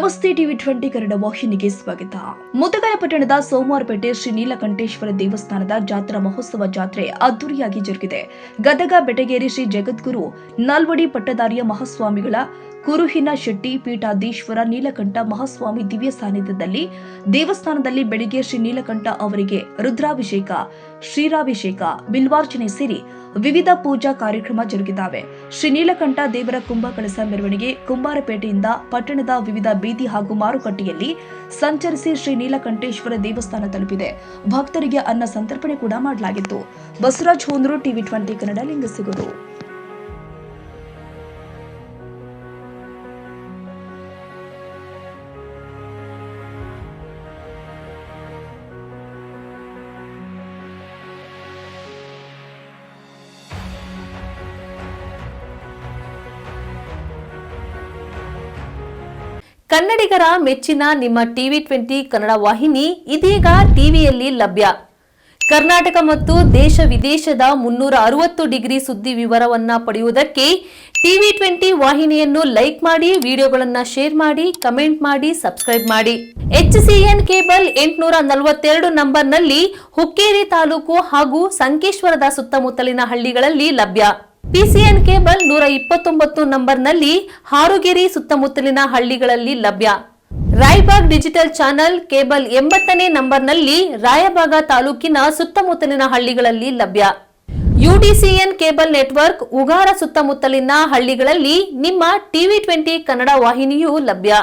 ನಮಸ್ತೆ ಟಿವಿ 20 ಕನ್ನಡ ವಾಹಿನಿಗೆ ಸ್ವಾಗತ. ಮುದಗಲ ಪಟ್ಟಣದ ಸೋಮವಾರಪೇಟೆ ಶ್ರೀ ನೀಲಕಂಠೇಶ್ವರ ದೇವಸ್ಥಾನದ ಜಾತ್ರಾ ಮಹೋತ್ಸವ ಜಾತ್ರೆ ಅದ್ದೂರಿಯಾಗಿ ಜರುಗಿದೆ. ಗದಗ ಬೆಟಗೇರಿ ಶ್ರೀ ಜಗದ್ಗುರು ನಾಲ್ವಡಿ ಪಟ್ಟದಾರಿಯ ಮಹಾಸ್ವಾಮಿಗಳ ಕುರುಹಿನ ಶೆಟ್ಟಿ ಪೀಠಾಧೀಶ್ವರ ನೀಲಕಂಠ ಮಹಾಸ್ವಾಮಿ ದಿವ್ಯ ಸಾನ್ನಿಧ್ಯದಲ್ಲಿ ದೇವಸ್ಥಾನದಲ್ಲಿ ಬೆಳಿಗ್ಗೆ ಶ್ರೀ ನೀಲಕಂಠ ಅವರಿಗೆ ರುದ್ರಾಭಿಷೇಕ, ಶ್ರೀರಾಭಿಷೇಕ, ಬಿಲ್ವಾರ್ಚನೆ ಸೇರಿ ವಿವಿಧ ಪೂಜಾ ಕಾರ್ಯಕ್ರಮ ಜರುಗಿದ್ದಾವೆ. ಶ್ರೀ ನೀಲಕಂಠ ದೇವರ ಕುಂಭ ಕಳಸ ಮೆರವಣಿಗೆ ಕುಂಬಾರಪೇಟೆಯಿಂದ ಪಟ್ಟಣದ ವಿವಿಧ ಬೀದಿ ಹಾಗೂ ಮಾರುಕಟ್ಟೆಯಲ್ಲಿ ಸಂಚರಿಸಿ ಶ್ರೀ ನೀಲಕಂಠೇಶ್ವರ ದೇವಸ್ಥಾನ ತಲುಪಿದೆ. ಭಕ್ತರಿಗೆ ಅನ್ನ ಸಂತರ್ಪಣೆ ಕೂಡ ಮಾಡಲಾಗಿತ್ತು. ಬಸವರಾಜ್ ಹೋಂದ್ರು, ಟಿವಿ 20 ಕನ್ನಡ, ಲಿಂಗಸಿಗೂರು. ಕನ್ನಡಿಗರ ಮೆಚ್ಚಿನ ನಿಮ್ಮ ಟಿವಿ 20 ಕನ್ನಡ ವಾಹಿನಿ ಇದೀಗ ಟಿವಿಯಲ್ಲಿ ಲಭ್ಯ. ಕರ್ನಾಟಕ ಮತ್ತು ದೇಶ ವಿದೇಶದ 360 ಡಿಗ್ರಿ ಸುದ್ದಿ ವಿವರವನ್ನ ಪಡೆಯುವುದಕ್ಕೆ ಟಿವಿ 20 ವಾಹಿನಿಯನ್ನು ಲೈಕ್ ಮಾಡಿ, ವಿಡಿಯೋಗಳನ್ನ ಶೇರ್ ಮಾಡಿ, ಕಮೆಂಟ್ ಮಾಡಿ, ಸಬ್ಸ್ಕ್ರೈಬ್ ಮಾಡಿ. HCN ಕೇಬಲ್ 842 ನಂಬರ್ನಲ್ಲಿ ಹುಕ್ಕೇರಿ ತಾಲೂಕು ಹಾಗೂ ಸಂಕೇಶ್ವರದ ಸುತ್ತಮುತ್ತಲಿನ ಹಳ್ಳಿಗಳಲ್ಲಿ ಲಭ್ಯ. PCN ಕೇಬಲ್ 129 ನಂಬರ್ನಲ್ಲಿ ಹಾರುಗೆರೆ ಸುತ್ತಮುತ್ತಲಿನ ಹಳ್ಳಿಗಳಲ್ಲಿ ಲಭ್ಯ. ರಾಯಬಾಗ್ ಡಿಜಿಟಲ್ ಚಾನೆಲ್ ಕೇಬಲ್ 80ನೇ ನಂಬರ್ನಲ್ಲಿ ರಾಯಬಾಗ ತಾಲೂಕಿನ ಸುತ್ತಮುತ್ತಲಿನ ಹಳ್ಳಿಗಳಲ್ಲಿ ಲಭ್ಯ. UDCN ಕೇಬಲ್ ನೆಟ್ವರ್ಕ್ ಉಗಾರ ಸುತ್ತಮುತ್ತಲಿನ ಹಳ್ಳಿಗಳಲ್ಲಿ ನಿಮ್ಮ ಟಿವಿ 20 ಕನ್ನಡ ವಾಹಿನಿಯೂ ಲಭ್ಯ.